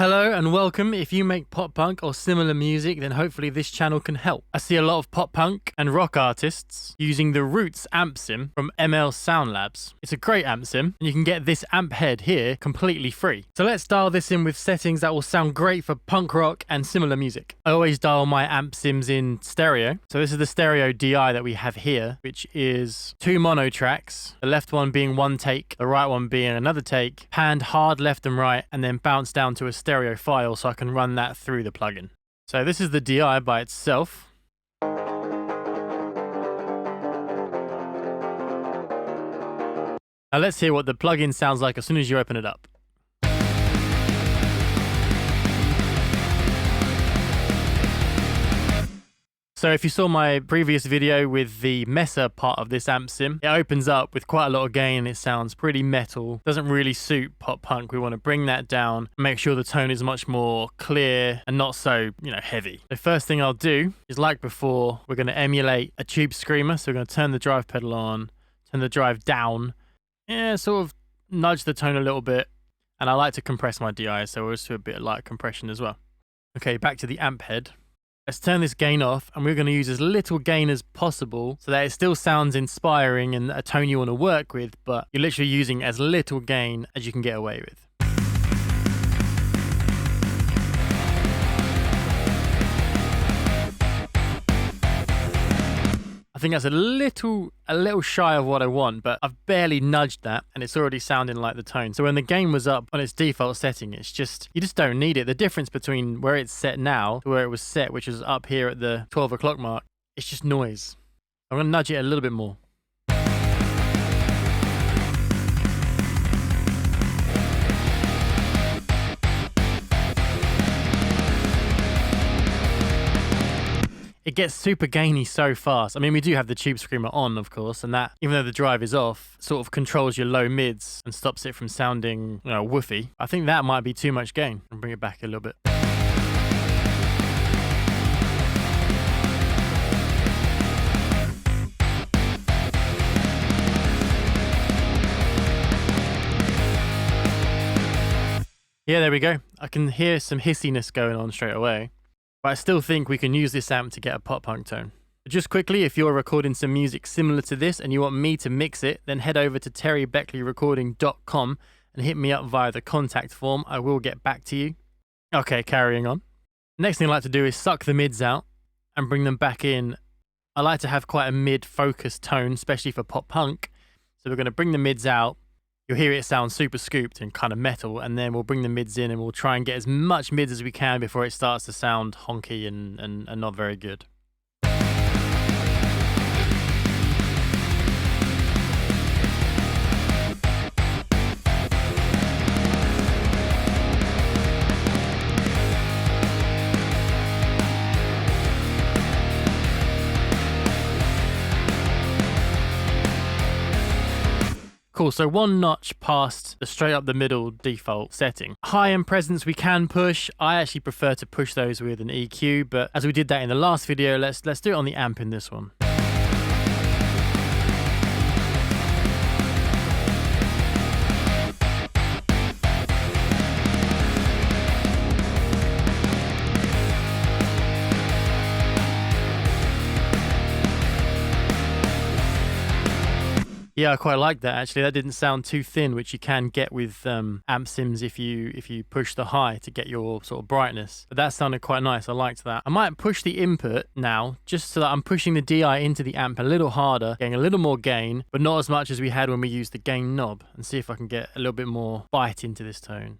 Hello and welcome. If you make pop punk or similar music, then hopefully this channel can help. I see a lot of pop punk and rock artists using the Roots amp sim from ML Sound Labs. It's a great amp sim, and you can get this amp head here completely free. So let's dial this in with settings that will sound great for punk rock and similar music. I always dial my amp sims in stereo. So this is the stereo DI that we have here, which is 2 mono tracks, the left one being 1 take, the right one being another take, panned hard left and right, and then bounced down to a stereo file so I can run that through the plugin. So this is the DI by itself. Now let's hear what the plugin sounds like as soon as you open it up. So if you saw my previous video with the messer part of this amp sim, it opens up with quite a lot of gain. It sounds pretty metal, doesn't really suit pop punk. We want to bring that down, make sure the tone is much more clear and not so, heavy. The first thing I'll do is, like before, we're going to emulate a tube screamer. So we're going to turn the drive pedal on, turn the drive down, sort of nudge the tone a little bit. And I like to compress my DI, so we'll just do a bit of light compression as well. Okay, back to the amp head. Let's turn this gain off, and we're going to use as little gain as possible so that it still sounds inspiring and a tone you want to work with, but you're literally using as little gain as you can get away with. I think that's a little shy of what I want, but I've barely nudged that and it's already sounding like the tone. So when the gain was up on its default setting, you just don't need it. The difference between where it's set now to where it was set, which is up here at the 12 o'clock mark, it's just noise. I'm going to nudge it a little bit more. It gets super gainy so fast. I mean, we do have the tube screamer on, of course, and that, even though the drive is off, sort of controls your low mids and stops it from sounding, woofy. I think that might be too much gain. I'll bring it back a little bit. Yeah, there we go. I can hear some hissiness going on straight away. But I still think we can use this amp to get a pop punk tone. Just quickly, if you're recording some music similar to this and you want me to mix it, then head over to terrybeckleyrecording.com and hit me up via the contact form. I will get back to you. Okay, carrying on. Next thing I like to do is suck the mids out and bring them back in. I like to have quite a mid-focused tone, especially for pop punk. So we're going to bring the mids out. You'll hear it sound super scooped and kind of metal, and then we'll bring the mids in and we'll try and get as much mids as we can before it starts to sound honky and not very good. Cool, so 1 notch past the straight up the middle default setting. High end presence we can push. I actually prefer to push those with an EQ, but as we did that in the last video, let's do it on the amp in this one. Yeah, I quite like that actually. That didn't sound too thin, which you can get with amp sims if you push the high to get your sort of brightness. But that sounded quite nice. I liked that. I might push the input now just so that I'm pushing the DI into the amp a little harder, getting a little more gain, but not as much as we had when we used the gain knob, and see if I can get a little bit more bite into this tone.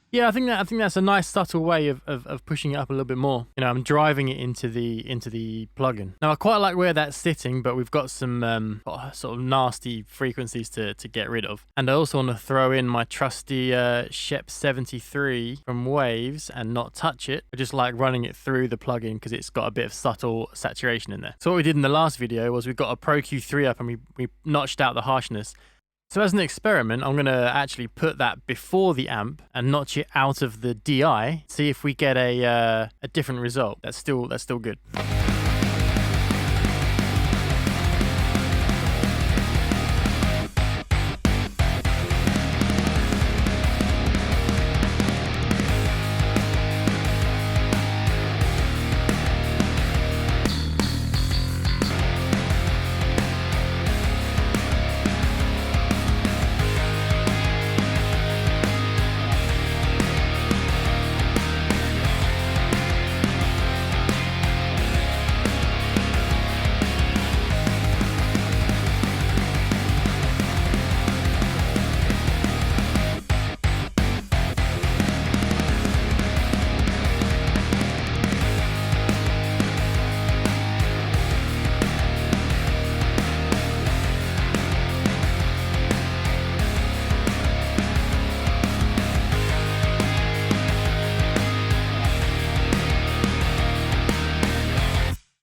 Yeah, I think that's a nice subtle way of pushing it up a little bit more. I'm driving it into the plugin. Now I quite like where that's sitting, but we've got some sort of nasty frequencies to get rid of. And I also want to throw in my trusty Shep 73 from Waves and not touch it. I just like running it through the plugin because it's got a bit of subtle saturation in there. So what we did in the last video was we got a Pro Q3 up and we notched out the harshness. So as an experiment, I'm going to actually put that before the amp and notch it out of the DI, see if we get a different result. That's still good.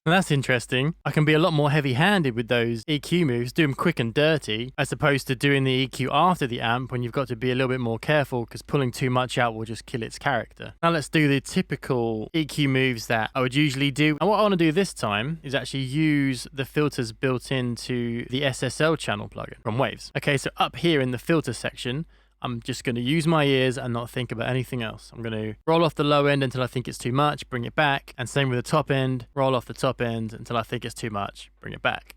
And that's interesting. I can be a lot more heavy-handed with those EQ moves, do them quick and dirty, as opposed to doing the EQ after the amp when you've got to be a little bit more careful because pulling too much out will just kill its character. Now let's do the typical EQ moves that I would usually do. And what I want to do this time is actually use the filters built into the SSL channel plugin from Waves. Okay, so up here in the filter section, I'm just going to use my ears and not think about anything else. I'm going to roll off the low end until I think it's too much, bring it back. And same with the top end, roll off the top end until I think it's too much, bring it back.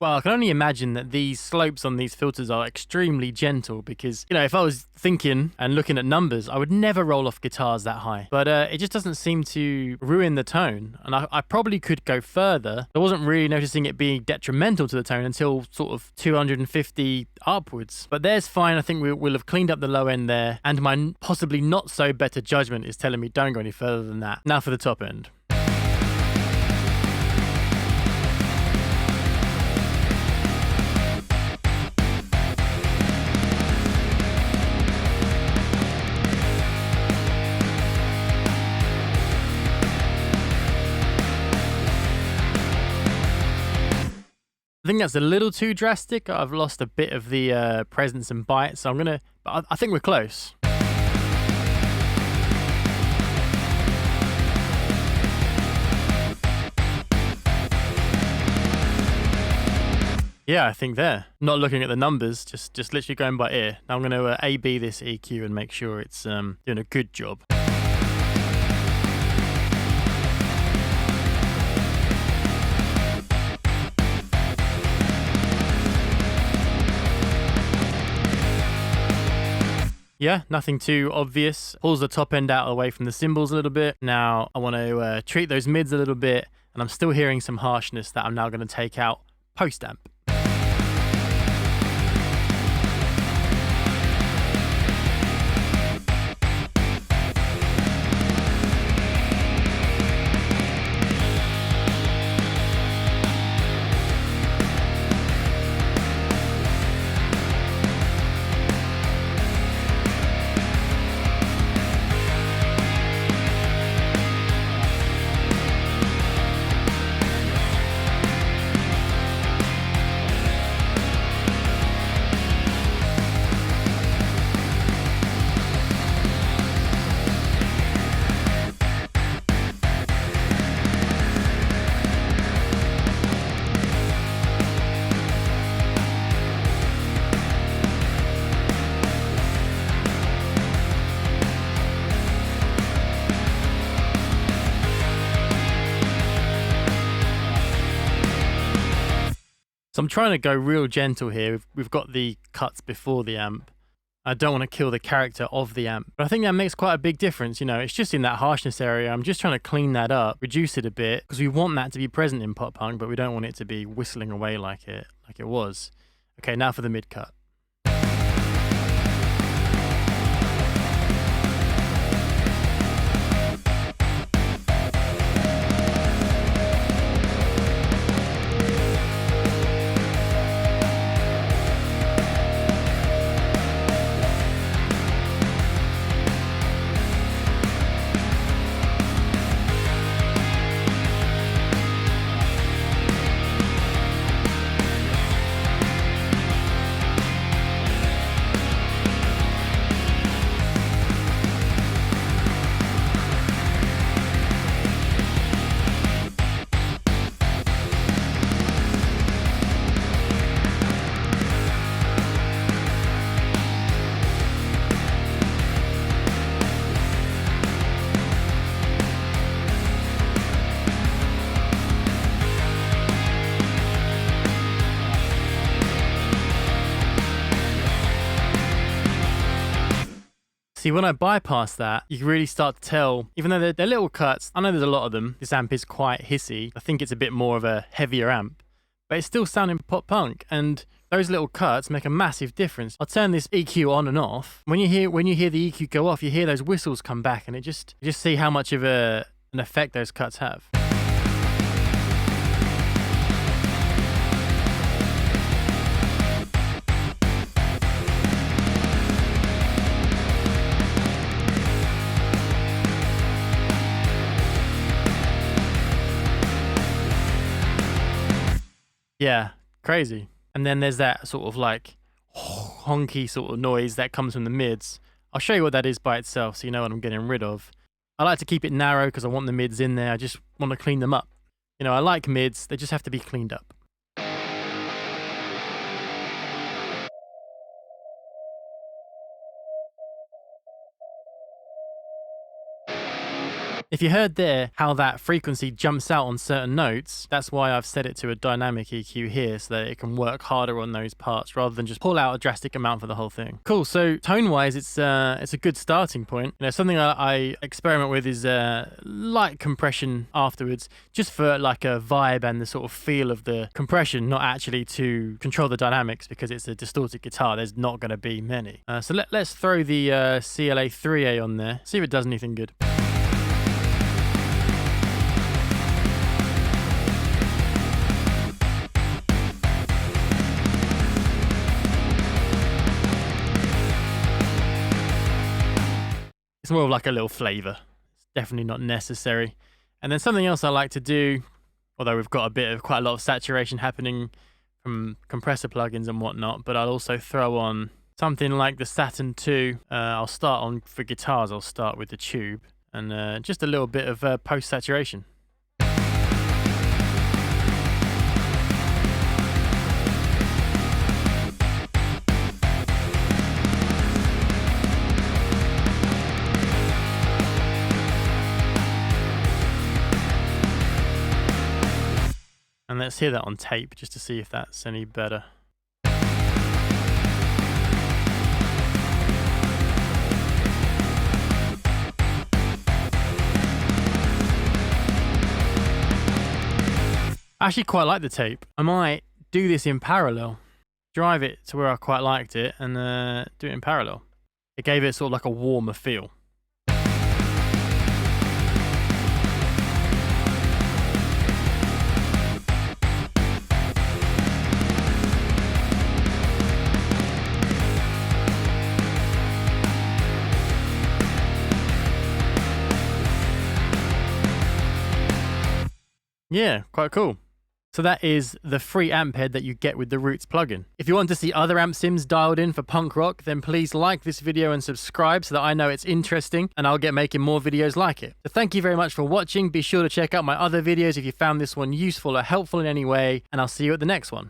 Well, I can only imagine that these slopes on these filters are extremely gentle because, you know, if I was thinking and looking at numbers, I would never roll off guitars that high. But it just doesn't seem to ruin the tone. And I probably could go further. I wasn't really noticing it being detrimental to the tone until sort of 250 upwards. But there's fine. I think we'll have cleaned up the low end there. And my possibly not so better judgment is telling me don't go any further than that. Now for the top end. I think that's a little too drastic. I've lost a bit of the presence and bite, so I think we're close. Yeah, I think there. Not looking at the numbers, just literally going by ear. Now I'm going to A/B this EQ and make sure it's doing a good job. Yeah, nothing too obvious. Pulls the top end out away from the cymbals a little bit. Now I want to treat those mids a little bit, and I'm still hearing some harshness that I'm now going to take out post-amp. So I'm trying to go real gentle here. We've got the cuts before the amp. I don't want to kill the character of the amp. But I think that makes quite a big difference. You know, it's just in that harshness area. I'm just trying to clean that up, reduce it a bit, because we want that to be present in pop punk, but we don't want it to be whistling away like it was. Okay, now for the mid cut. See, when I bypass that, you can really start to tell, even though they're little cuts, I know there's a lot of them, this amp is quite hissy. I think it's a bit more of a heavier amp. but it's still sounding pop punk, and those little cuts make a massive difference. I'll turn this EQ on and off. When you hear the EQ go off, you hear those whistles come back, and you just see how much of an effect those cuts have. Yeah, crazy. And then there's that sort of like honky sort of noise that comes from the mids. I'll show you what that is by itself so you know what I'm getting rid of. I like to keep it narrow because I want the mids in there. I just want to clean them up. You know, I like mids, they just have to be cleaned up. If you heard there how that frequency jumps out on certain notes, that's why I've set it to a dynamic EQ here so that it can work harder on those parts rather than just pull out a drastic amount for the whole thing. Cool, so tone-wise, it's a good starting point. You know, something I experiment with is light compression afterwards, just for like a vibe and the sort of feel of the compression, not actually to control the dynamics because it's a distorted guitar. There's not going to be many. So let's throw the CLA 3A on there, see if it does anything good. It's more of like a little flavor. It's definitely not necessary. And then something else I like to do, although we've got quite a lot of saturation happening from compressor plugins and whatnot, but I'll also throw on something like the Saturn II. I'll start on, for guitars, I'll start with the tube and just a little bit of post-saturation. And let's hear that on tape just to see if that's any better. I actually quite like the tape. I might do this in parallel. Drive it to where I quite liked it and do it in parallel. It gave it sort of like a warmer feel. Yeah, quite cool. So that is the free amp head that you get with the Roots plugin. If you want to see other amp sims dialed in for punk rock, then please like this video and subscribe so that I know it's interesting and I'll get making more videos like it. So thank you very much for watching. Be sure to check out my other videos if you found this one useful or helpful in any way, and I'll see you at the next one.